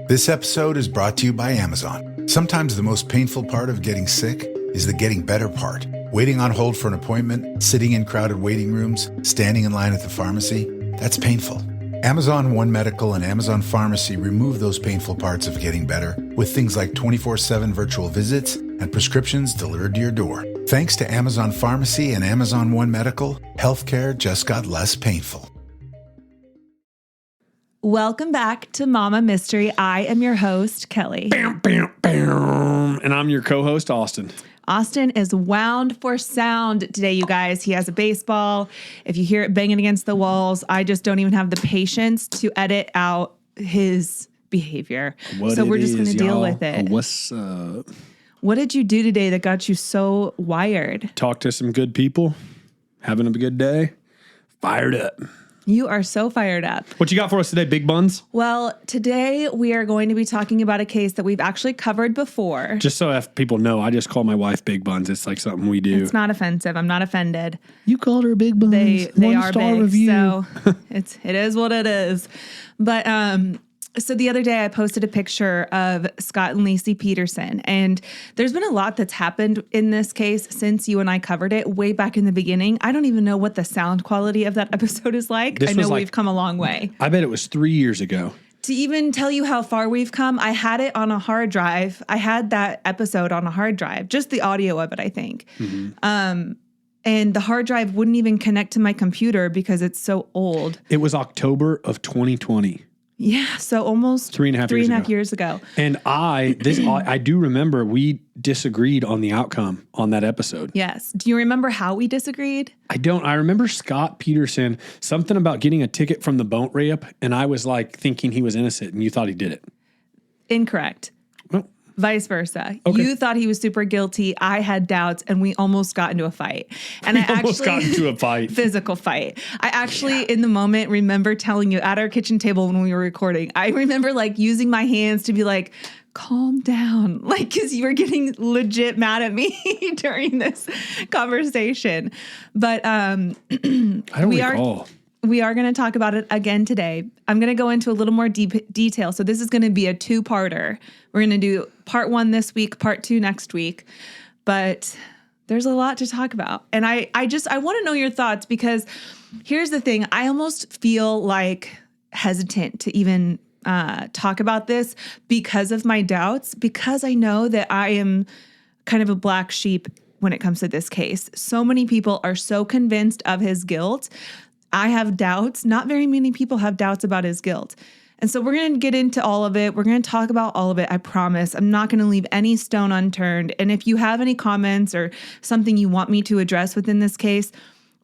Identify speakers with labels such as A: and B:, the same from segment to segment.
A: This episode is brought to you by Amazon. Sometimes the most painful part of getting sick is the getting better part. Waiting on hold for an appointment, sitting in crowded waiting rooms, standing in line at the pharmacy, that's painful. Amazon One Medical and Amazon Pharmacy remove those painful parts of getting better with things like 24/7 virtual visits and prescriptions delivered to your door. Thanks to Amazon Pharmacy and Amazon One Medical, healthcare just got less painful.
B: Welcome back to Mama Mystery. I am your host, Kelly.
C: Bam, bam, bam. And I'm your co-host, Austin.
B: Austin is wound for sound today, you guys. He has a baseball. If you hear it banging against the walls, I just don't even have the patience to edit out his behavior. So we're just going to deal with it.
C: What's up?
B: What did you do today that got you so wired?
C: Talk to some good people. Having a good day. Fired up.
B: You are so fired up.
C: What you got for us today, Big Buns?
B: Well, today we are going to be talking about a case that we've actually covered before.
C: Just so if people know, I just call my wife Big Buns. It's like something we do.
B: It's not offensive. I'm not offended.
C: You called her Big Buns.
B: They are big,
C: review.
B: so it is what it is. But so the other day I posted a picture of Scott and Laci Peterson, and there's been a lot that's happened in this case since you and I covered it way back in the beginning. I don't even know what the sound quality of that episode is like. I know we've come a long way.
C: I bet it was 3 years ago.
B: To even tell you how far we've come, I had it on a hard drive. I had that episode on a hard drive, just the audio of it, I think. Mm-hmm. And the hard drive wouldn't even connect to my computer because it's so old.
C: It was October of 2020.
B: Yeah, so almost 3.5 years ago.
C: And I do remember we disagreed on the outcome on that episode.
B: Yes. Do you remember how we disagreed?
C: I don't. I remember Scott Peterson, something about getting a ticket from the boat ramp, and I was like thinking he was innocent, and you thought he did it.
B: Incorrect.
C: Well,
B: vice versa.
C: Okay.
B: You thought he was super guilty. I had doubts, and we almost got into a fight. And
C: almost got into a fight.
B: Physical fight. I actually, in the moment, remember telling you at our kitchen table when we were recording, I remember like using my hands to be like, calm down. Like, because you were getting legit mad at me during this conversation. But I don't
C: recall.
B: We are going to talk about it again today. I'm going to go into a little more deep detail. So this is going to be a two-parter. We're going to do part 1 this week, part 2 next week. But there's a lot to talk about. And I want to know your thoughts, because here's the thing. I almost feel like hesitant to even talk about this because of my doubts, because I know that I am kind of a black sheep when it comes to this case. So many people are so convinced of his guilt. I have doubts. Not very many people have doubts about his guilt. And so we're going to get into all of it. We're going to talk about all of it. I promise. I'm not going to leave any stone unturned. And if you have any comments or something you want me to address within this case,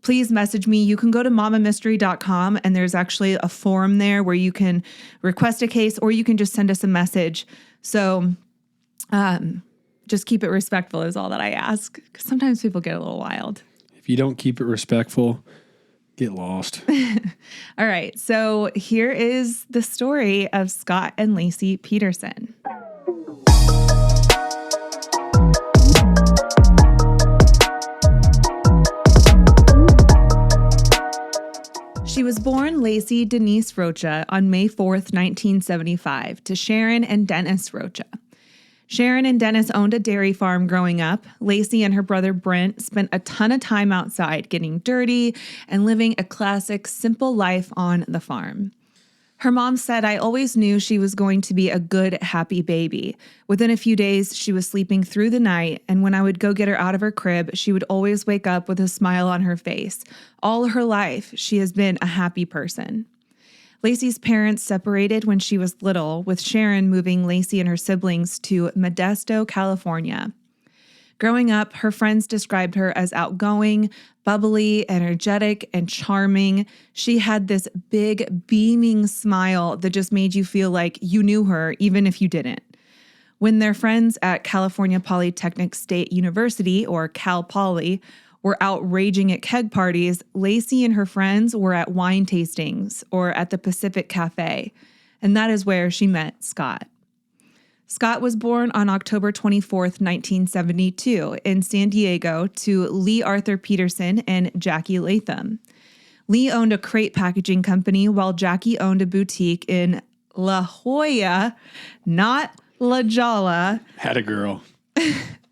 B: please message me. You can go to mamamystery.com, and there's actually a form there where you can request a case, or you can just send us a message. So just keep it respectful is all that I ask, because sometimes people get a little wild.
C: If you don't keep it respectful, get lost.
B: All right. So here is the story of Scott and Laci Peterson. She was born Laci Denise Rocha on May 4th, 1975, to Sharon and Dennis Rocha. Sharon and Dennis owned a dairy farm growing up. Laci and her brother Brent spent a ton of time outside getting dirty and living a classic, simple life on the farm. Her mom said, "I always knew she was going to be a good, happy baby. Within a few days, she was sleeping through the night, and when I would go get her out of her crib, she would always wake up with a smile on her face. All her life, she has been a happy person." Laci's parents separated when she was little, with Sharon moving Laci and her siblings to Modesto, California. Growing up, her friends described her as outgoing, bubbly, energetic, and charming. She had this big, beaming smile that just made you feel like you knew her, even if you didn't. When their friends at California Polytechnic State University, or Cal Poly, were out raging at keg parties, Laci and her friends were at wine tastings or at the Pacific Cafe, and that is where she met Scott. Scott was born on October 24th, 1972 in San Diego to Lee Arthur Peterson and Jackie Latham. Lee owned a crate packaging company while Jackie owned a boutique in La Jolla, not La Jolla.
C: Had a girl.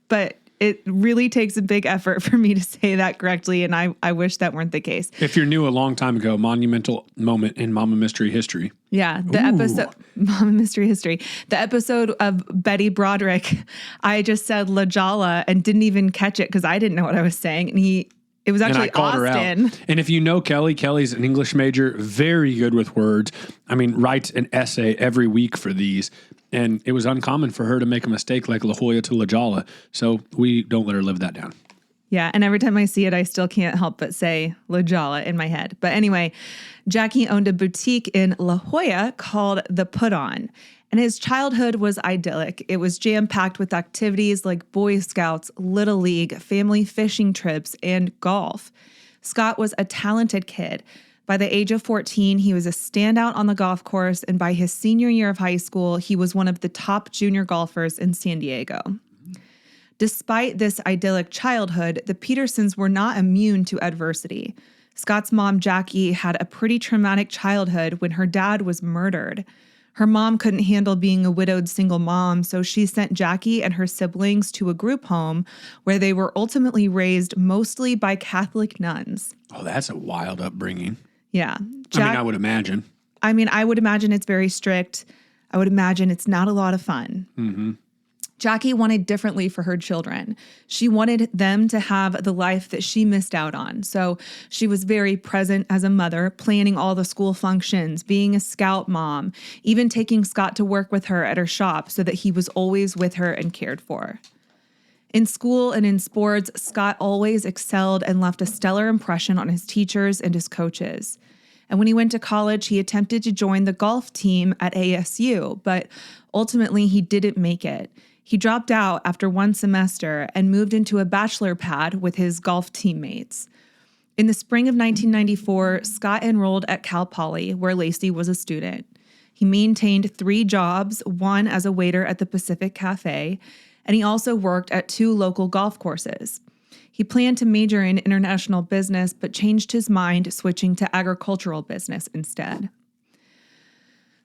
B: But it really takes a big effort for me to say that correctly, and I wish that weren't the case.
C: If you're new, a long time ago, monumental moment in Mama Mystery history.
B: Yeah, the episode, Mama Mystery History, the episode of Betty Broderick, I just said La Jolla and didn't even catch it because I didn't know what I was saying, and it was actually Austin.
C: And if you know Kelly's an English major, very good with words. I mean, writes an essay every week for these. And it was uncommon for her to make a mistake like La Jolla to La Jolla. So we don't let her live that down.
B: Yeah, and every time I see it, I still can't help but say La Jolla in my head. But anyway, Jackie owned a boutique in La Jolla called The Put On. And his childhood was idyllic. It was jam-packed with activities like Boy Scouts, Little League, family fishing trips, and golf. Scott was a talented kid. By the age of 14, he was a standout on the golf course, and by his senior year of high school, he was one of the top junior golfers in San Diego. Despite this idyllic childhood, the Petersons were not immune to adversity. Scott's mom, Jackie, had a pretty traumatic childhood when her dad was murdered. Her mom couldn't handle being a widowed single mom, so she sent Jackie and her siblings to a group home where they were ultimately raised mostly by Catholic nuns.
C: Oh, that's a wild upbringing.
B: Yeah.
C: I would imagine.
B: I would imagine it's very strict. I would imagine it's not a lot of fun. Mm-hmm. Jackie wanted differently for her children. She wanted them to have the life that she missed out on. So she was very present as a mother, planning all the school functions, being a scout mom, even taking Scott to work with her at her shop so that he was always with her and cared for. In school and in sports, Scott always excelled and left a stellar impression on his teachers and his coaches. And when he went to college, he attempted to join the golf team at ASU, but ultimately he didn't make it. He dropped out after one semester and moved into a bachelor pad with his golf teammates. In the spring of 1994, Scott enrolled at Cal Poly, where Laci was a student. He maintained 3 jobs, one as a waiter at the Pacific Cafe, and he also worked at 2 local golf courses. He planned to major in international business, but changed his mind, switching to agricultural business instead.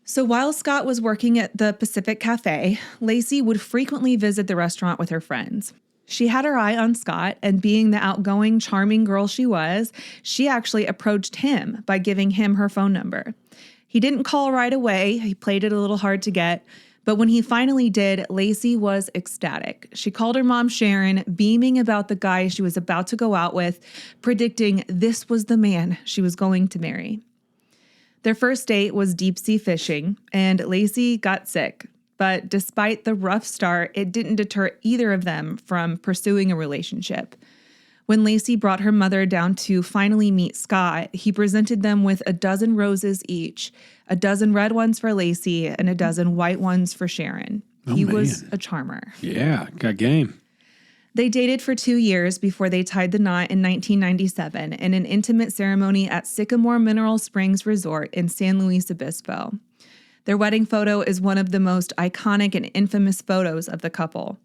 B: So while Scott was working at the Pacific Cafe, Laci would frequently visit the restaurant with her friends. She had her eye on Scott, and being the outgoing, charming girl she was, she actually approached him by giving him her phone number. He didn't call right away. He played it a little hard to get. But when he finally did, Laci was ecstatic. She called her mom, Sharon, beaming about the guy she was about to go out with, predicting this was the man she was going to marry. Their first date was deep sea fishing, and Laci got sick. But despite the rough start, it didn't deter either of them from pursuing a relationship. When Laci brought her mother down to finally meet Scott, he presented them with a dozen roses each, a dozen red ones for Laci and a dozen white ones for Sharon. He was a charmer.
C: Yeah, got game.
B: They dated for 2 years before they tied the knot in 1997 in an intimate ceremony at Sycamore Mineral Springs Resort in San Luis Obispo. Their wedding photo is one of the most iconic and infamous photos of the couple.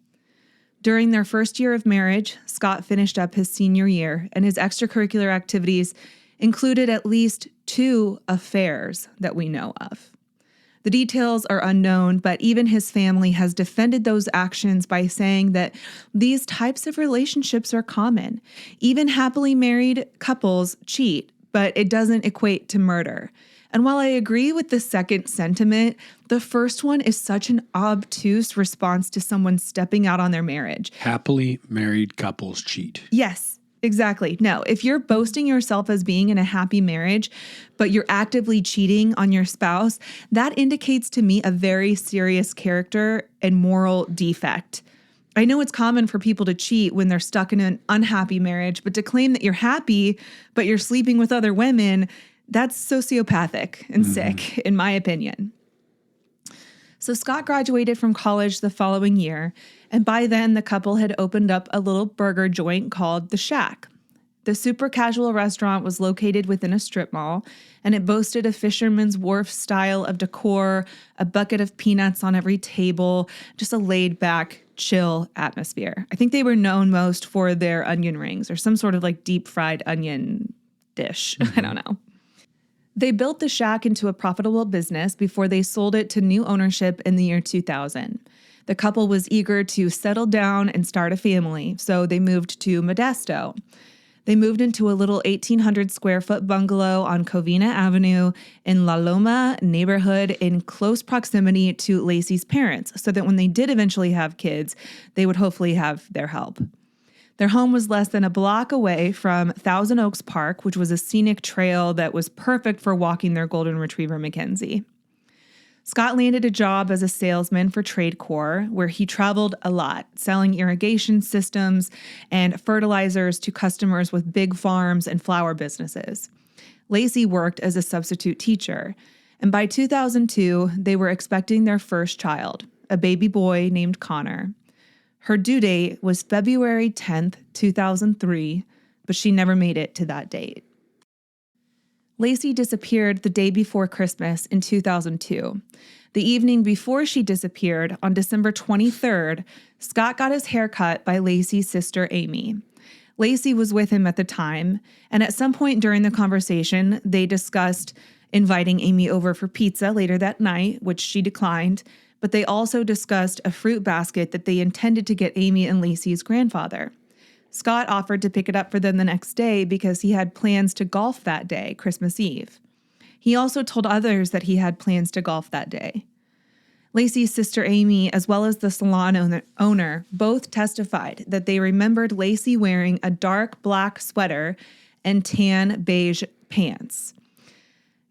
B: During their first year of marriage, Scott finished up his senior year, and his extracurricular activities included at least 2 affairs that we know of. The details are unknown, but even his family has defended those actions by saying that these types of relationships are common. Even happily married couples cheat, but it doesn't equate to murder. And while I agree with the second sentiment, the first one is such an obtuse response to someone stepping out on their marriage.
C: Happily married couples cheat.
B: Yes, exactly. No, if you're boasting yourself as being in a happy marriage, but you're actively cheating on your spouse, that indicates to me a very serious character and moral defect. I know it's common for people to cheat when they're stuck in an unhappy marriage, but to claim that you're happy, but you're sleeping with other women, that's sociopathic and sick, in my opinion. So Scott graduated from college the following year, and by then the couple had opened up a little burger joint called The Shack. The super casual restaurant was located within a strip mall, and it boasted a Fisherman's Wharf style of decor, a bucket of peanuts on every table, just a laid-back, chill atmosphere. I think they were known most for their onion rings or some sort of like deep-fried onion dish. I don't know. They built the shack into a profitable business before they sold it to new ownership in the year 2000. The couple was eager to settle down and start a family, so they moved to Modesto. They moved into a little 1,800 square foot bungalow on Covina Avenue in La Loma neighborhood in close proximity to Laci's parents, so that when they did eventually have kids, they would hopefully have their help. Their home was less than a block away from Thousand Oaks Park, which was a scenic trail that was perfect for walking their golden retriever, Mackenzie. Scott landed a job as a salesman for TradeCorp, where he traveled a lot, selling irrigation systems and fertilizers to customers with big farms and flower businesses. Laci worked as a substitute teacher, and by 2002, they were expecting their first child, a baby boy named Connor. Her due date was February 10th, 2003, but she never made it to that date. Laci disappeared the day before Christmas in 2002. The evening before she disappeared, on December 23rd, Scott got his hair cut by Laci's sister, Amy. Laci was with him at the time, and at some point during the conversation, they discussed inviting Amy over for pizza later that night, which she declined, but they also discussed a fruit basket that they intended to get Amy and Laci's grandfather. Scott offered to pick it up for them the next day because he had plans to golf that day, Christmas Eve. He also told others that he had plans to golf that day. Laci's sister Amy, as well as the salon owner, both testified that they remembered Laci wearing a dark black sweater and tan beige pants.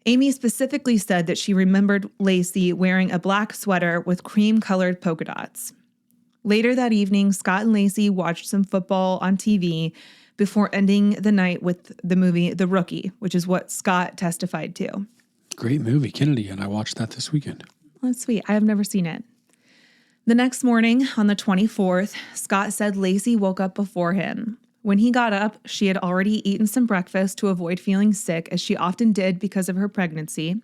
B: Amy specifically said that she remembered Laci wearing a black sweater with cream-colored polka dots. Later that evening, Scott and Laci watched some football on TV before ending the night with the movie The Rookie, which is what Scott testified to.
C: Great movie, Kennedy, and I watched that this weekend.
B: That's sweet. I have never seen it. The next morning, on the 24th, Scott said Laci woke up before him. When he got up, she had already eaten some breakfast to avoid feeling sick, as she often did because of her pregnancy.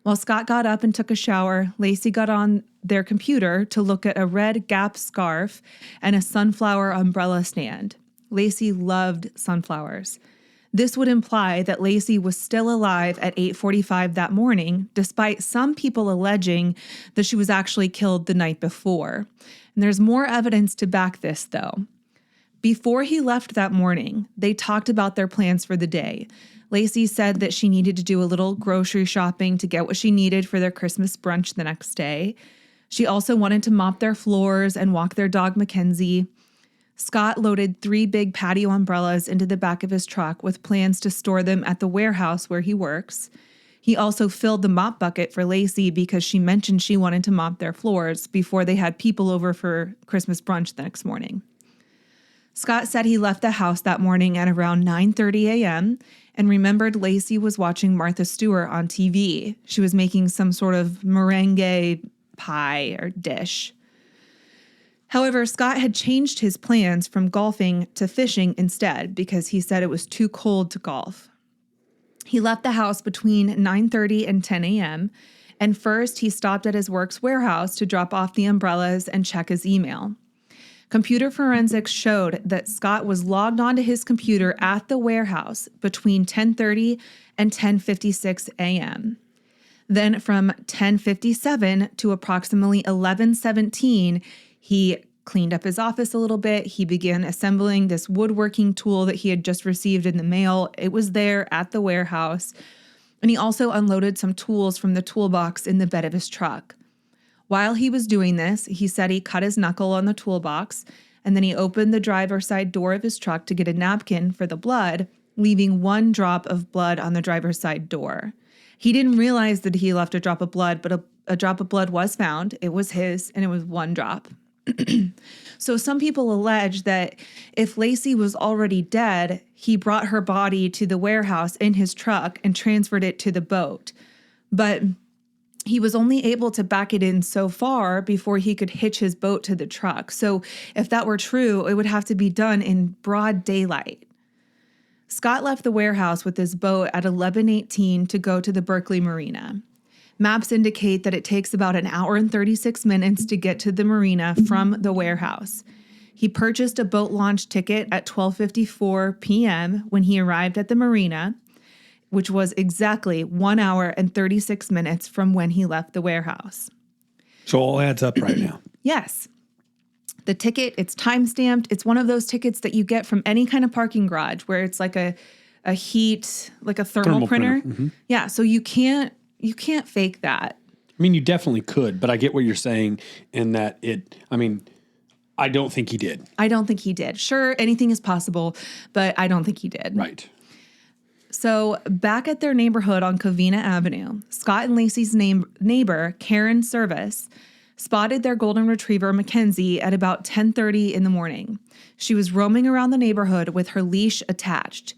B: While Scott got up and took a shower, Laci got on their computer to look at a red Gap scarf and a sunflower umbrella stand. Laci loved sunflowers. This would imply that Laci was still alive at 8:45 that morning, despite some people alleging that she was actually killed the night before. And there's more evidence to back this, though. Before he left that morning, they talked about their plans for the day. Laci said that she needed to do a little grocery shopping to get what she needed for their Christmas brunch the next day. She also wanted to mop their floors and walk their dog, Mackenzie. Scott loaded 3 big patio umbrellas into the back of his truck with plans to store them at the warehouse where he works. He also filled the mop bucket for Laci because she mentioned she wanted to mop their floors before they had people over for Christmas brunch the next morning. Scott said he left the house that morning at around 9:30 a.m. and remembered Laci was watching Martha Stewart on TV. She was making some sort of meringue pie or dish. However, Scott had changed his plans from golfing to fishing instead because he said it was too cold to golf. He left the house between 9:30 and 10 a.m., and first he stopped at his work's warehouse to drop off the umbrellas and check his email. Computer forensics showed that Scott was logged onto his computer at the warehouse between 10:30 and 10:56 a.m. Then from 10:57 to approximately 11:17, he cleaned up his office a little bit. He began assembling this woodworking tool that he had just received in the mail. It was there at the warehouse. And he also unloaded some tools from the toolbox in the bed of his truck. While he was doing this, he said he cut his knuckle on the toolbox, and then he opened the driver's side door of his truck to get a napkin for the blood, leaving 1 drop of blood on the driver's side door. He didn't realize that he left a drop of blood, but a drop of blood was found. It was his, and it was 1 drop. So some people allege that if Laci was already dead, he brought her body to the warehouse in his truck and transferred it to the boat. But he was only able to back it in so far before he could hitch his boat to the truck. So if that were true, it would have to be done in broad daylight. Scott left the warehouse with his boat at 11:18 to go to the Berkeley Marina. Maps indicate that it takes about an hour and 36 minutes to get to the marina from the warehouse. He purchased a boat launch ticket at 12:54 p.m. when he arrived at the marina. which was exactly 1 hour and 36 minutes from when he left the warehouse.
C: So all adds up right now.
B: Yes. The ticket, it's time-stamped. It's one of those tickets that you get from any kind of parking garage where it's like a heat, like a thermal printer.
C: Mm-hmm.
B: Yeah, so you can't fake that.
C: I mean, you definitely could, but I get what you're saying in that I don't think he did.
B: I don't think he did. Sure, anything is possible, but I don't think he did.
C: Right.
B: So back at their neighborhood on Covina Avenue, Scott and Laci's neighbor, Karen Service, spotted their golden retriever, Mackenzie, at about 10:30 in the morning. She was roaming around the neighborhood with her leash attached.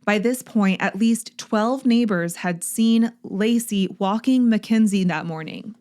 B: By this point, at least 12 neighbors had seen Laci walking Mackenzie that morning.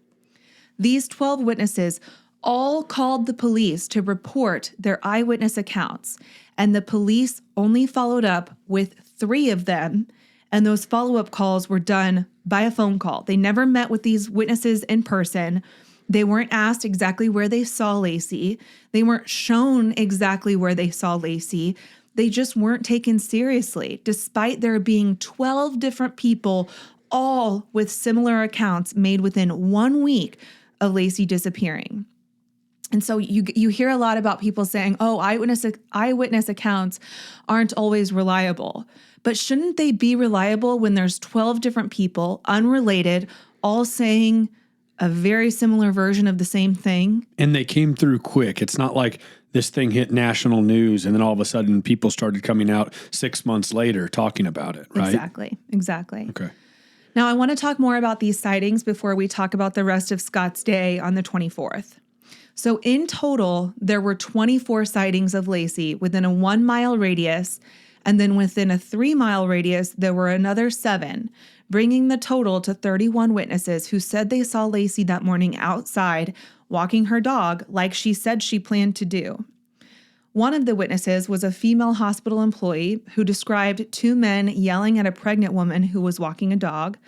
B: These 12 witnesses all called the police to report their eyewitness accounts, and the police only followed up with 3 of them, and those follow-up calls were done by a phone call. They never met with these witnesses in person. They weren't asked exactly where they saw Laci. They weren't shown exactly where they saw Laci. They just weren't taken seriously, despite there being 12 different people, all with similar accounts made within 1 week of Laci disappearing. And so you hear a lot about people saying, oh, eyewitness accounts aren't always reliable. But shouldn't they be reliable when there's 12 different people, unrelated, all saying a very similar version of the same thing?
C: And they came through quick. It's not like this thing hit national news and then all of a sudden people started coming out 6 months later talking about it, right?
B: Exactly.
C: Okay.
B: Now, I want to talk more about these sightings before we talk about the rest of Scott's day on the 24th. So in total, there were 24 sightings of Laci within a 1 mile radius, and then within a 3 mile radius, there were another 7, bringing the total to 31 witnesses who said they saw Laci that morning outside walking her dog like she said she planned to do. One of the witnesses was a female hospital employee who described 2 men yelling at a pregnant woman who was walking a dog.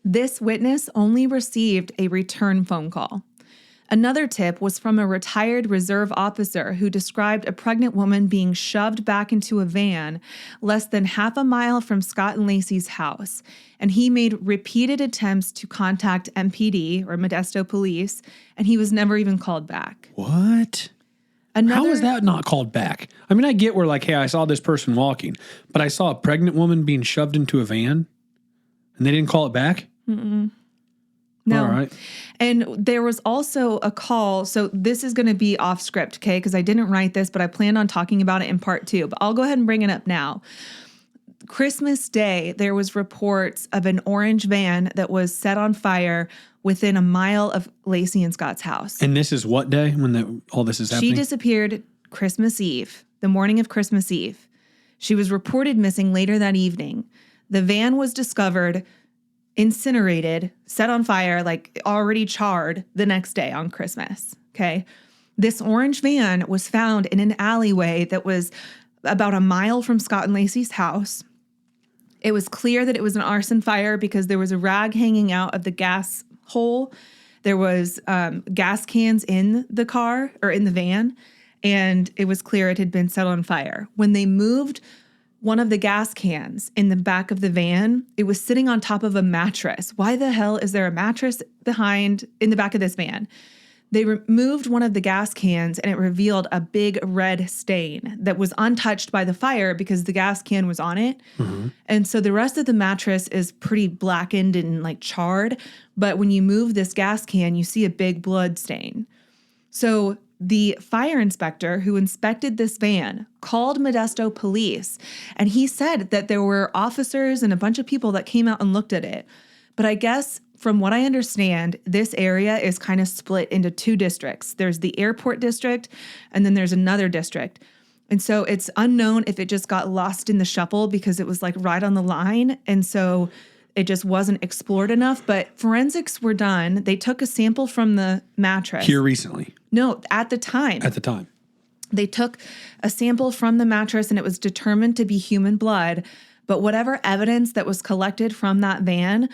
B: This witness only received a return phone call. Another tip was from a retired reserve officer who described a pregnant woman being shoved back into a van less than half a mile from Scott and Laci's house, and he made repeated attempts to contact MPD, or Modesto Police, and he was never even called back.
C: What? How was that not called back? I mean, I get where like, hey, I saw this person walking, but I saw a pregnant woman being shoved into a van, and they didn't call it back?
B: Mm-mm. No.
C: All right.
B: And there was also a call. So this is going to be off script, okay? Because I didn't write this, but I planned on talking about it in part 2. But I'll go ahead and bring it up now. Christmas Day, there was reports of an orange van that was set on fire within a mile of Laci and Scott's house.
C: And this is what day when all this is happening?
B: She disappeared Christmas Eve, the morning of Christmas Eve. She was reported missing later that evening. The van was discovered incinerated, set on fire, like already charred the next day on Christmas, okay? This orange van was found in an alleyway that was about a mile from Scott and Laci's house. It was clear that it was an arson fire because there was a rag hanging out of the gas hole. There was gas cans in the car, or in the van, and it was clear it had been set on fire. When they moved one of the gas cans in the back of the van, it was sitting on top of a mattress. Why the hell is there a mattress in the back of this van? They removed one of the gas cans and it revealed a big red stain that was untouched by the fire because the gas can was on it. Mm-hmm. And so the rest of the mattress is pretty blackened and like charred. But when you move this gas can, you see a big blood stain. So the fire inspector who inspected this van called Modesto Police, and he said that there were officers and a bunch of people that came out and looked at it. But I guess from what I understand, this area is kind of split into 2 districts. There's the airport district, and then there's another district. And so it's unknown if it just got lost in the shuffle because it was like right on the line. And so it just wasn't explored enough, but forensics were done. They took a sample from the mattress.
C: Here recently?
B: No, at the time.
C: At the time.
B: They took a sample from the mattress and it was determined to be human blood. But whatever evidence that was collected from that van,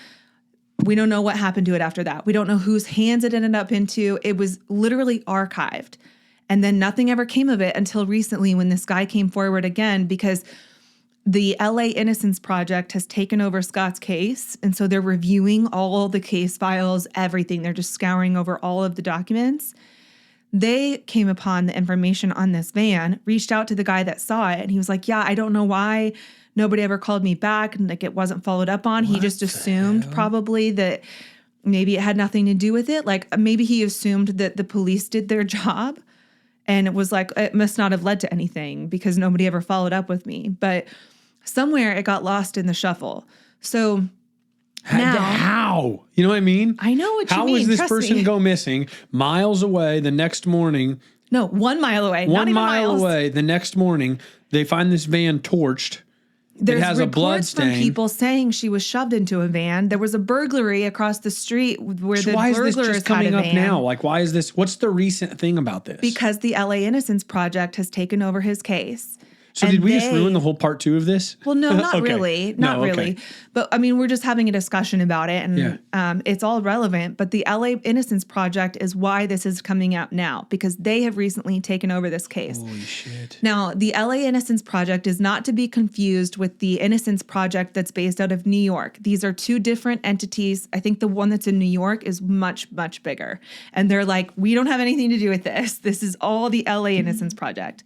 B: we don't know what happened to it after that. We don't know whose hands it ended up into. It was literally archived. And then nothing ever came of it until recently when this guy came forward again, because the LA Innocence Project has taken over Scott's case. And so they're reviewing all the case files, everything. They're just scouring over all of the documents. They came upon the information on this van, reached out to the guy that saw it. And he was like, yeah, I don't know why nobody ever called me back. And like it wasn't followed up on. He just assumed probably that maybe it had nothing to do with it. Like maybe he assumed that the police did their job. And it was like, it must not have led to anything because nobody ever followed up with me. But somewhere it got lost in the shuffle. So now,
C: how? You know what I mean?
B: I know what you mean.
C: How was this
B: Trust
C: person
B: me.
C: go missing miles away the next morning?
B: No, 1 mile away. Not
C: 1
B: even
C: mile
B: miles.
C: away the next morning, they find this van torched.
B: There's
C: it has a blood
B: reports from
C: stain.
B: people saying she was shoved into a van. There was a burglary across the street where
C: So
B: the
C: why is this
B: burglars
C: just coming
B: had a
C: up
B: van.
C: now? Like, why is this? What's the recent thing about this?
B: Because the LA Innocence Project has taken over his case.
C: So did we just ruin the whole part 2 of this?
B: Well, no, not
C: Okay.
B: really. Not
C: No, okay.
B: really. But I mean, we're just having a discussion about it and
C: Yeah.
B: it's all relevant. But the LA Innocence Project is why this is coming out now because they have recently taken over this case.
C: Holy shit.
B: Now, the LA Innocence Project is not to be confused with the Innocence Project that's based out of New York. These are 2 different entities. I think the one that's in New York is much, much bigger. And they're like, we don't have anything to do with this. This is all the LA Innocence Project.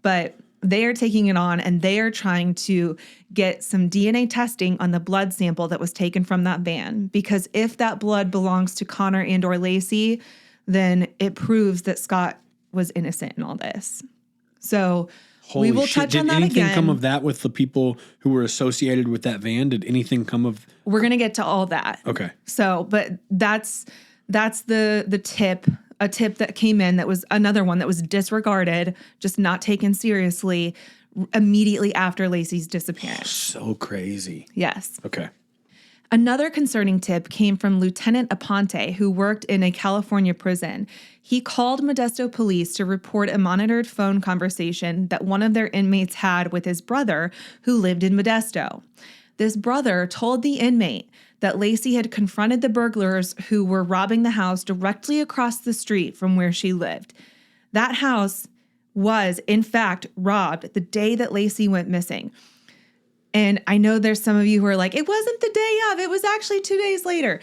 B: But they are taking it on and they are trying to get some DNA testing on the blood sample that was taken from that van. Because if that blood belongs to Connor and or Laci, then it proves that Scott was innocent in all this. So
C: Holy
B: we will
C: shit.
B: touch on that
C: Did anything
B: again.
C: come of that with the people who were associated with that van? Did anything come of?
B: We're going to get to all that.
C: Okay.
B: So, but that's the tip. A tip that came in that was another one that was disregarded, just not taken seriously immediately after Laci's disappearance.
C: So crazy.
B: Yes.
C: Okay.
B: Another concerning tip came from Lieutenant Aponte, who worked in a California prison. He called Modesto police to report a monitored phone conversation that one of their inmates had with his brother, who lived in Modesto. This brother told the inmate that Laci had confronted the burglars who were robbing the house directly across the street from where she lived. That house was, in fact, robbed the day that Laci went missing. And I know there's some of you who are like, it wasn't the day of, it was actually 2 days later.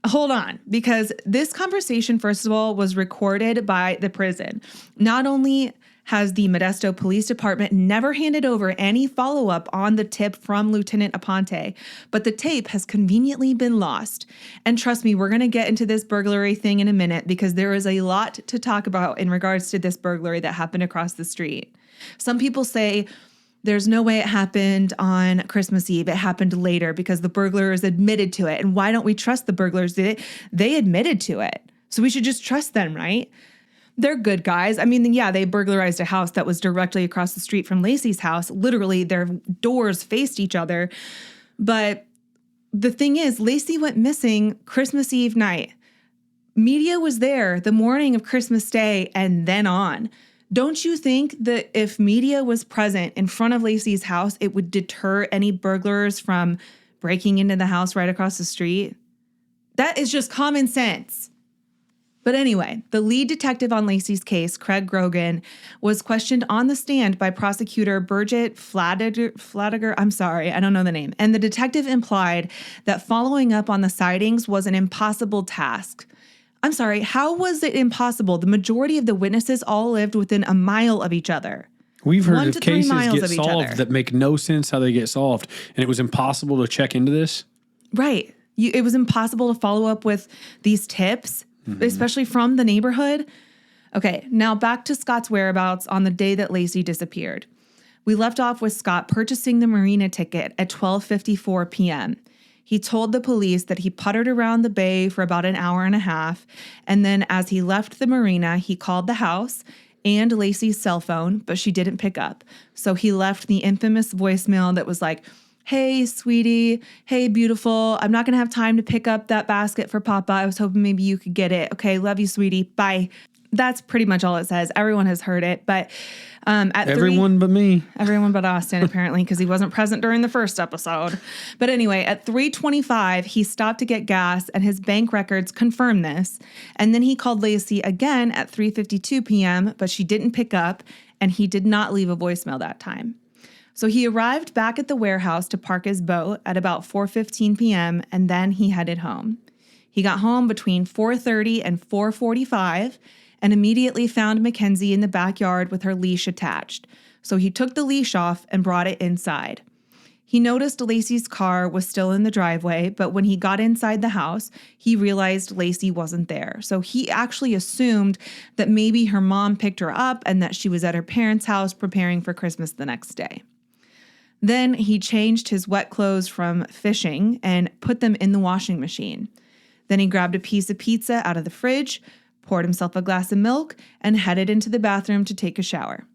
B: Hold on, because this conversation, first of all, was recorded by the prison. Not only has the Modesto Police Department never handed over any follow-up on the tip from Lieutenant Aponte, but the tape has conveniently been lost. And trust me, we're going to get into this burglary thing in a minute because there is a lot to talk about in regards to this burglary that happened across the street. Some people say there's no way it happened on Christmas Eve. It happened later because the burglars admitted to it. And why don't we trust the burglars? They admitted to it. So we should just trust them, right? They're good guys. I mean, yeah, they burglarized a house that was directly across the street from Laci's house. Literally, their doors faced each other. But the thing is, Laci went missing Christmas Eve night. Media was there the morning of Christmas Day and then on. Don't you think that if media was present in front of Laci's house, it would deter any burglars from breaking into the house right across the street? That is just common sense. But anyway, the lead detective on Laci's case, Craig Grogan, was questioned on the stand by prosecutor Bridget Fladiger. I'm sorry, I don't know the name. And the detective implied that following up on the sightings was an impossible task. I'm sorry, how was it impossible? The majority of the witnesses all lived within a mile of each other.
C: We've heard
B: 1
C: of
B: to 3
C: cases
B: miles
C: get
B: of each
C: solved
B: other.
C: that make no sense how they get solved. And it was impossible to check into this.
B: Right. It was impossible to follow up with these tips, especially from the neighborhood. Okay, now back to Scott's whereabouts on the day that Laci disappeared. We left off with Scott purchasing the marina ticket at 12:54 p.m. He told the police that he puttered around the bay for about an hour and a half, and then as he left the marina, he called the house and Laci's cell phone, but she didn't pick up. So he left the infamous voicemail that was like, "Hey, sweetie. Hey, beautiful. I'm not going to have time to pick up that basket for Papa. I was hoping maybe you could get it. Okay, love you, sweetie. Bye." That's pretty much all it says. Everyone has heard it, but
C: Everyone but me.
B: everyone but Austin, apparently, because he wasn't present during the first episode. But anyway, at 3:25, he stopped to get gas, and his bank records confirm this. And then he called Laci again at 3:52 p.m., but she didn't pick up, and he did not leave a voicemail that time. So he arrived back at the warehouse to park his boat at about 4:15 p.m. and then he headed home. He got home between 4:30 and 4:45 and immediately found Mackenzie in the backyard with her leash attached. So he took the leash off and brought it inside. He noticed Laci's car was still in the driveway, but when he got inside the house, he realized Laci wasn't there. So he actually assumed that maybe her mom picked her up and that she was at her parents' house preparing for Christmas the next day. Then he changed his wet clothes from fishing and put them in the washing machine. Then he grabbed a piece of pizza out of the fridge, poured himself a glass of milk, and headed into the bathroom to take a shower.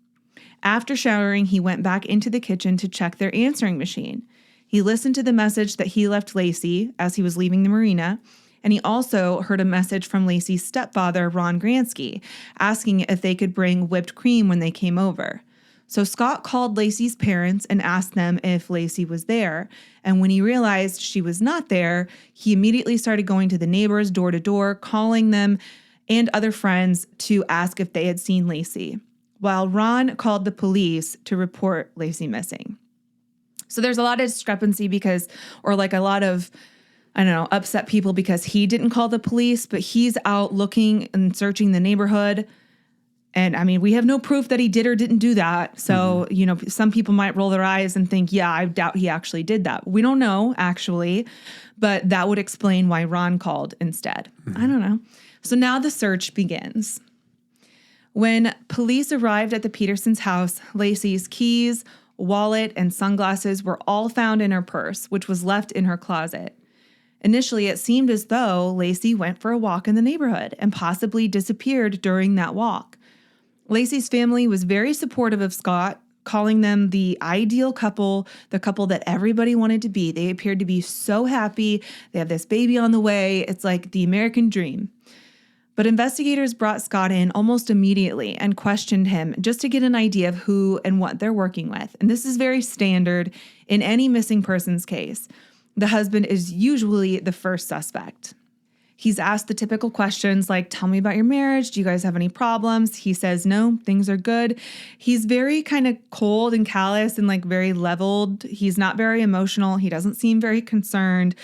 B: After showering, he went back into the kitchen to check their answering machine. He listened to the message that he left Laci as he was leaving the marina, and he also heard a message from Laci's stepfather, Ron Gransky, asking if they could bring whipped cream when they came over. So Scott called Laci's parents and asked them if Laci was there, and when he realized she was not there, he immediately started going to the neighbors door to door, calling them and other friends to ask if they had seen Laci, while Ron called the police to report Laci missing. So there's a lot of discrepancy a lot of, upset people because he didn't call the police, but he's out looking and searching the neighborhood. And we have no proof that he did or didn't do that. So, some people might roll their eyes and think, yeah, I doubt he actually did that. We don't know, actually, but that would explain why Ron called instead. I don't know. So now the search begins. When police arrived at the Petersons' house, Laci's keys, wallet, and sunglasses were all found in her purse, which was left in her closet. Initially, it seemed as though Laci went for a walk in the neighborhood and possibly disappeared during that walk. Laci's family was very supportive of Scott, calling them the ideal couple, the couple that everybody wanted to be. They appeared to be so happy. They have this baby on the way. It's like the American dream. But investigators brought Scott in almost immediately and questioned him just to get an idea of who and what they're working with. And this is very standard in any missing persons case. The husband is usually the first suspect. He's asked the typical questions like, tell me about your marriage. Do you guys have any problems? He says, no, things are good. He's very kind of cold and callous and very leveled. He's not very emotional. He doesn't seem very concerned.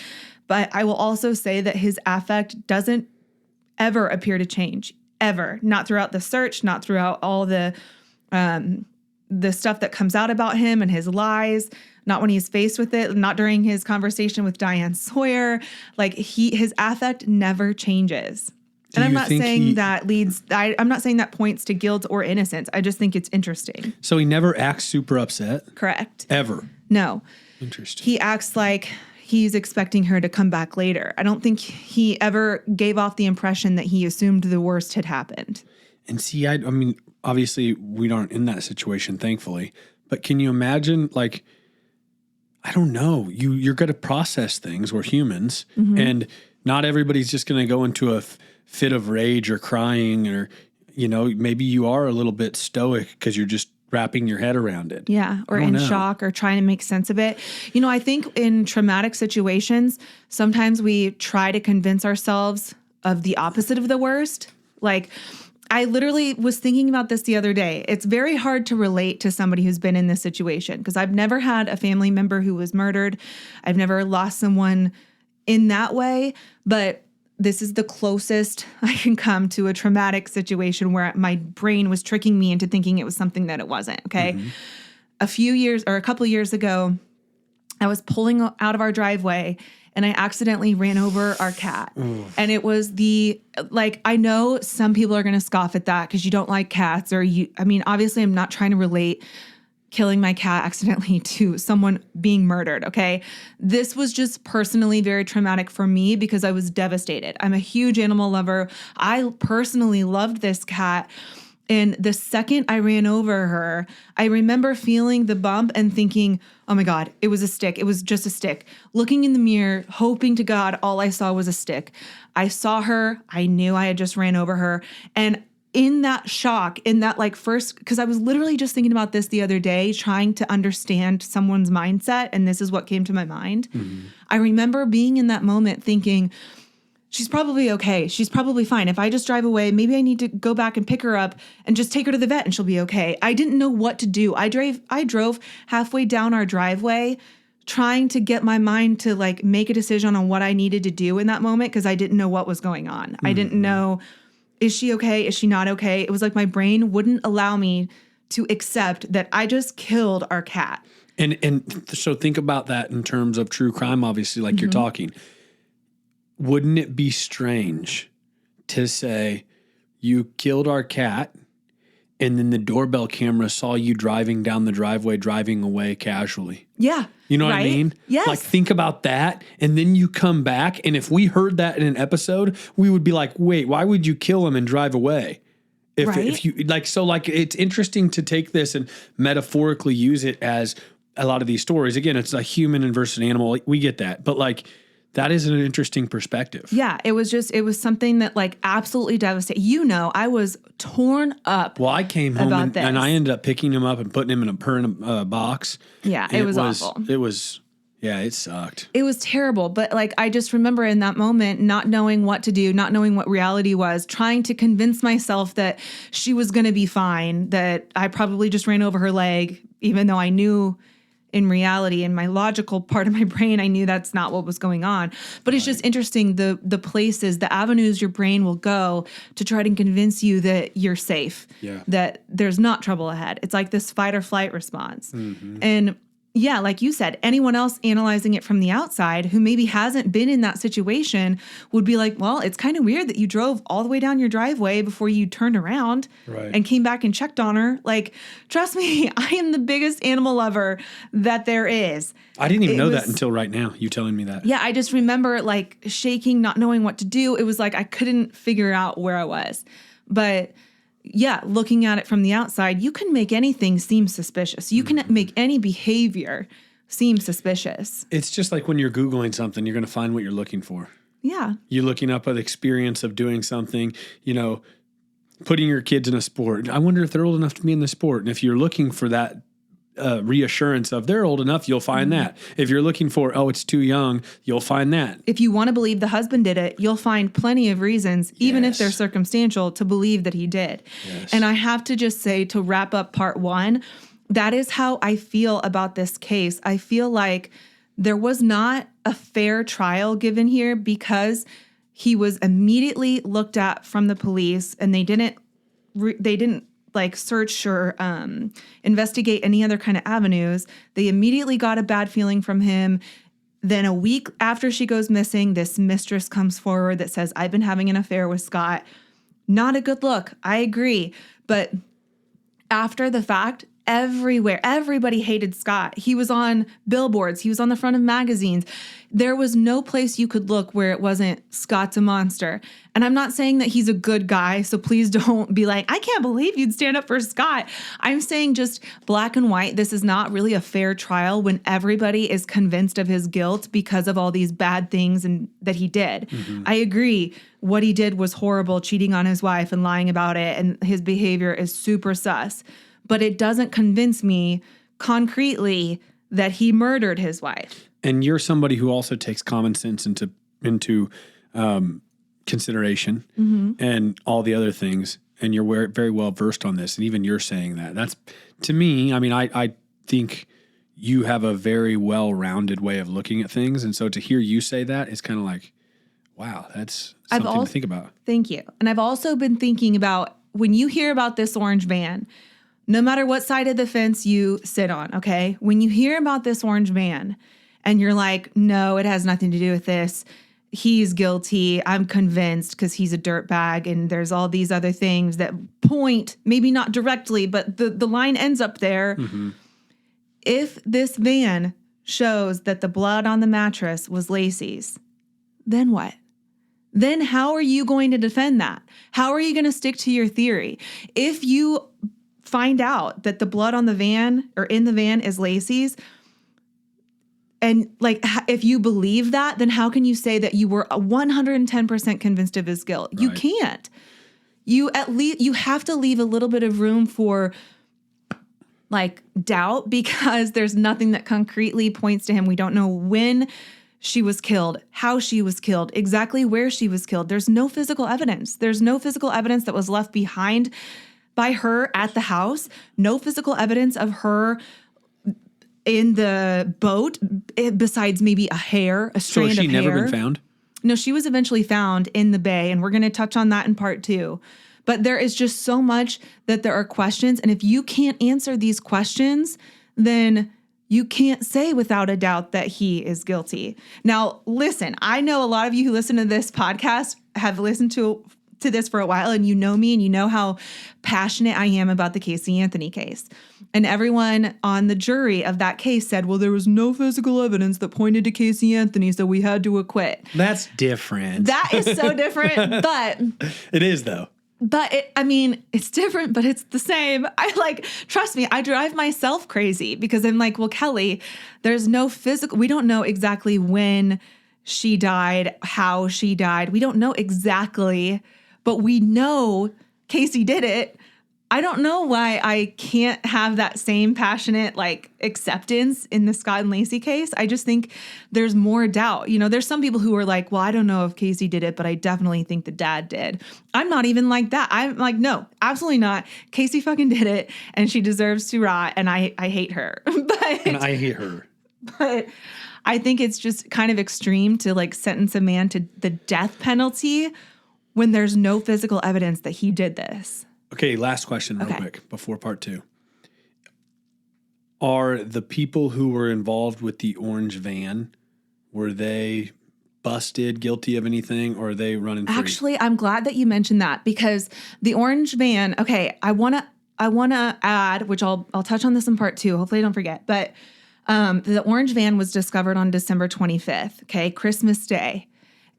B: But I will also say that his affect doesn't ever appear to change, ever. Not throughout the search, not throughout all the stuff that comes out about him and his lies, not when he's faced with it, not during his conversation with Diane Sawyer. His affect never changes. And I'm not saying I'm not saying that points to guilt or innocence. I just think it's interesting.
C: So he never acts super upset?
B: Correct.
C: Ever?
B: No.
C: Interesting.
B: He acts like he's expecting her to come back later. I don't think he ever gave off the impression that he assumed the worst had happened.
C: And see, I mean, obviously we aren't in that situation, thankfully. But can you imagine, I don't know, you're going to process things. We're humans. Mm-hmm. And not everybody's just going to go into a fit of rage or crying or, maybe you are a little bit stoic because you're just wrapping your head around it.
B: Yeah, or in shock or trying to make sense of it. I think in traumatic situations, sometimes we try to convince ourselves of the opposite of the worst. I literally was thinking about this the other day. It's very hard to relate to somebody who's been in this situation because I've never had a family member who was murdered. I've never lost someone in that way, but this is the closest I can come to a traumatic situation where my brain was tricking me into thinking it was something that it wasn't, okay? Mm-hmm. A couple years ago, I was pulling out of our driveway and I accidentally ran over our cat. And it was I know some people are going to scoff at that because you don't like cats obviously I'm not trying to relate killing my cat accidentally to someone being murdered, okay? This was just personally very traumatic for me because I was devastated. I'm a huge animal lover. I personally loved this cat. And the second I ran over her, I remember feeling the bump and thinking, oh my God, it was a stick. It was just a stick. Looking in the mirror, hoping to God, all I saw was a stick. I saw her. I knew I had just ran over her. And in that shock, in that first, because I was literally just thinking about this the other day, trying to understand someone's mindset, and this is what came to my mind. Mm-hmm. I remember being in that moment thinking, she's probably okay. She's probably fine. If I just drive away, maybe I need to go back and pick her up and just take her to the vet and she'll be okay. I didn't know what to do. I drove halfway down our driveway trying to get my mind to like make a decision on what I needed to do in that moment because I didn't know what was going on. I didn't know, is she okay? Is she not okay? It was like my brain wouldn't allow me to accept that I just killed our cat.
C: And so think about that in terms of true crime, obviously, like you're talking. Wouldn't it be strange to say you killed our cat and then the doorbell camera saw you driving down the driveway, driving away casually?
B: Yeah.
C: You know what I mean?
B: Yes.
C: Like think about that. And then you come back. And if we heard that in an episode, we would be like, wait, why would you kill him and drive away? If you like, so like, it's interesting to take this and metaphorically use it as a lot of these stories. Again, it's a human versus an animal. We get that. But like, that is an interesting perspective.
B: Yeah, it was something that like absolutely devastated. You know, I was torn up.
C: Well, I came home and I ended up picking him up and putting him in a box.
B: Yeah, it was awful.
C: It sucked.
B: It was terrible. But like, I just remember in that moment, not knowing what to do, not knowing what reality was, trying to convince myself that she was going to be fine, that I probably just ran over her leg, even though I knew in reality, in my logical part of my brain, I knew that's not what was going on. But it's just interesting, the places, the avenues your brain will go to try to convince you that you're safe, that there's not trouble ahead. It's like this fight or flight response. And yeah, like you said, anyone else analyzing it from the outside who maybe hasn't been in that situation would be like, well, it's kind of weird that you drove all the way down your driveway before you turned around and came back and checked on her. Like, trust me, I am the biggest animal lover that there is.
C: I didn't even know that until right now, you telling me that.
B: Yeah, I just remember like shaking, not knowing what to do. It was like I couldn't figure out where I was. But yeah, looking at it from the outside, you can make anything seem suspicious. You can make any behavior seem suspicious.
C: It's just like when you're Googling something, you're going to find what you're looking for.
B: Yeah.
C: You're looking up an experience of doing something, you know, putting your kids in a sport. I wonder if they're old enough to be in the sport. And if you're looking for that reassurance of they're old enough, you'll find that. If you're looking for, oh, it's too young, you'll find that.
B: If you want to believe the husband did it, you'll find plenty of reasons, even if they're circumstantial, to believe that he did. And I have to just say, to wrap up part one, that is how I feel about this case. I feel like there was not a fair trial given here because he was immediately looked at from the police and they didn't like search or investigate any other kind of avenues. They immediately got a bad feeling from him. Then a week after she goes missing, this mistress comes forward that says, I've been having an affair with Scott. Not a good look. I agree. But after the fact, everywhere, everybody hated Scott. He was on billboards. He was on the front of magazines. There was no place you could look where it wasn't Scott's a monster. And I'm not saying that he's a good guy, so please don't be like, I can't believe you'd stand up for Scott. I'm saying just black and white. This is not really a fair trial when everybody is convinced of his guilt because of all these bad things and that he did. I agree. What he did was horrible, cheating on his wife and lying about it. And his behavior is super sus. But it doesn't convince me concretely that he murdered his wife.
C: And you're somebody who also takes common sense into consideration and all the other things. And you're very well versed on this. And even you're saying that. That's, to me, I mean, I think you have a very well-rounded way of looking at things. And so to hear you say that is kind of like, wow, that's something to think about.
B: Thank you. And I've also been thinking about when you hear about this orange van, no matter what side of the fence you sit on, okay? When you hear about this orange van and you're like, no, it has nothing to do with this. He's guilty. I'm convinced because he's a dirtbag and there's all these other things that point, maybe not directly, but the line ends up there. If this van shows that the blood on the mattress was Laci's, then what? Then how are you going to defend that? How are you going to stick to your theory? If you find out that the blood on the van or in the van is Laci's, and like if you believe that, then how can you say that you were 110% convinced of his guilt? Right. You can't. You have to leave a little bit of room for like doubt because there's nothing that concretely points to him. We don't know when she was killed, how she was killed, exactly where she was killed. There's no physical evidence. There's no physical evidence that was left behind by her at the house. No physical evidence of her in the boat besides maybe a hair, a strand of hair. So
C: has she never been found?
B: No, she was eventually found in the bay, and we're going to touch on that in part 2. But there is just so much that there are questions. And if you can't answer these questions, then you can't say without a doubt that he is guilty. Now, listen, I know a lot of you who listen to this podcast have listened to this for a while, and you know me and you know how passionate I am about the Casey Anthony case. And everyone on the jury of that case said, well, there was no physical evidence that pointed to Casey Anthony, so we had to acquit.
C: That's different.
B: That is so different, but...
C: It is, though.
B: But it's different, but it's the same. Trust me, I drive myself crazy because I'm like, well, Kelly, there's no physical, we don't know exactly when she died, how she died. We don't know exactly, but we know Casey did it. I don't know why I can't have that same passionate acceptance in the Scott and Laci case. I just think there's more doubt. You know, there's some people who are like, well, I don't know if Casey did it, but I definitely think the dad did. I'm not even like that. I'm like, no, absolutely not. Casey fucking did it and she deserves to rot and I hate her.
C: And I hate her.
B: But I think it's just kind of extreme to sentence a man to the death penalty when there's no physical evidence that he did this.
C: Okay, last question real quick before part 2. Are the people who were involved with the orange van, were they busted, guilty of anything, or are they running free?
B: Actually, I'm glad that you mentioned that because the orange van, okay, I want to add, which I'll touch on this in part 2. Hopefully I don't forget. But the orange van was discovered on December 25th, okay, Christmas Day.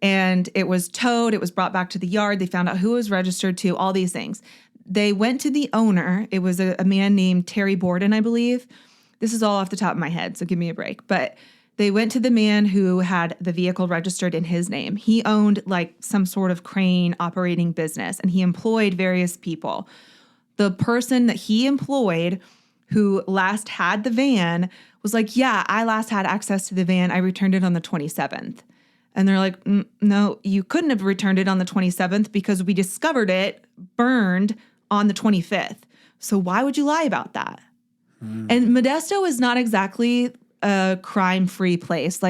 B: And it was towed. It was brought back to the yard. They found out who it was registered to, all these things. They went to the owner. It was a man named Terry Borden, I believe. This is all off the top of my head, so give me a break. But they went to the man who had the vehicle registered in his name. He owned some sort of crane operating business, and he employed various people. The person that he employed who last had the van was like, yeah, I last had access to the van. I returned it on the 27th. And they're like, no, you couldn't have returned it on the 27th because we discovered it burned on the 25th. So why would you lie about that? And Modesto is not exactly a crime-free place.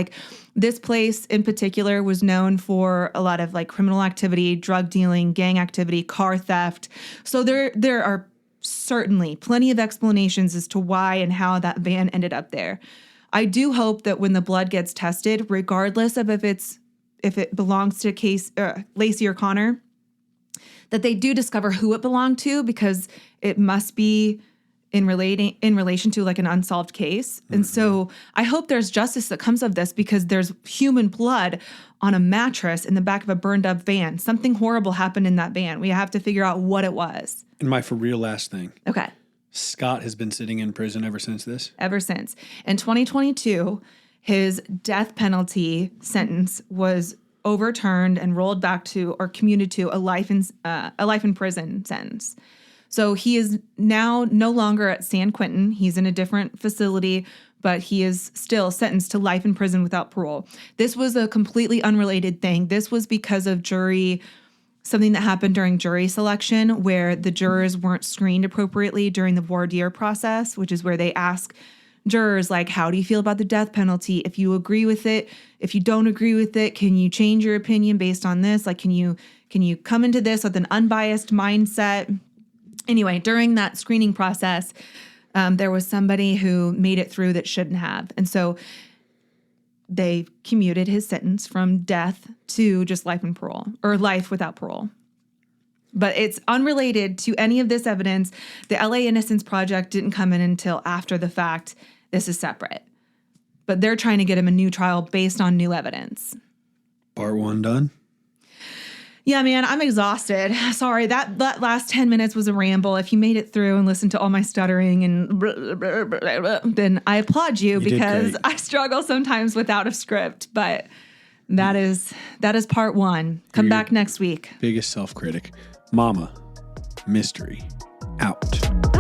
B: This place in particular was known for a lot of criminal activity, drug dealing, gang activity, car theft. So there are certainly plenty of explanations as to why and how that van ended up there. I do hope that when the blood gets tested, regardless of if it belongs to Laci or Connor, that they do discover who it belonged to because it must be in relation to an unsolved case. And so I hope there's justice that comes of this because there's human blood on a mattress in the back of a burned up van. Something horrible happened in that van. We have to figure out what it was.
C: And my for real last thing.
B: Okay.
C: Scott has been sitting in prison ever since this? Ever since.
B: In 2022, his death penalty sentence was overturned and rolled back to or commuted to a life in prison sentence. So he is now no longer at San Quentin. He's in a different facility, but he is still sentenced to life in prison without parole. This was a completely unrelated thing. This was because of something that happened during jury selection where the jurors weren't screened appropriately during the voir dire process, which is where they ask jurors, how do you feel about the death penalty? If you agree with it, if you don't agree with it, can you change your opinion based on this? Can you come into this with an unbiased mindset? Anyway, during that screening process, there was somebody who made it through that shouldn't have. And so they commuted his sentence from death to just life in parole or life without parole. But it's unrelated to any of this evidence. The LA Innocence Project didn't come in until after the fact. This is separate. But they're trying to get him a new trial based on new evidence.
C: Part 1 done?
B: Yeah, man, I'm exhausted. Sorry, that last 10 minutes was a ramble. If you made it through and listened to all my stuttering and then I applaud you because I struggle sometimes without a script. But that is part 1. Come back next week.
C: Biggest self-critic. Mama, mystery, out.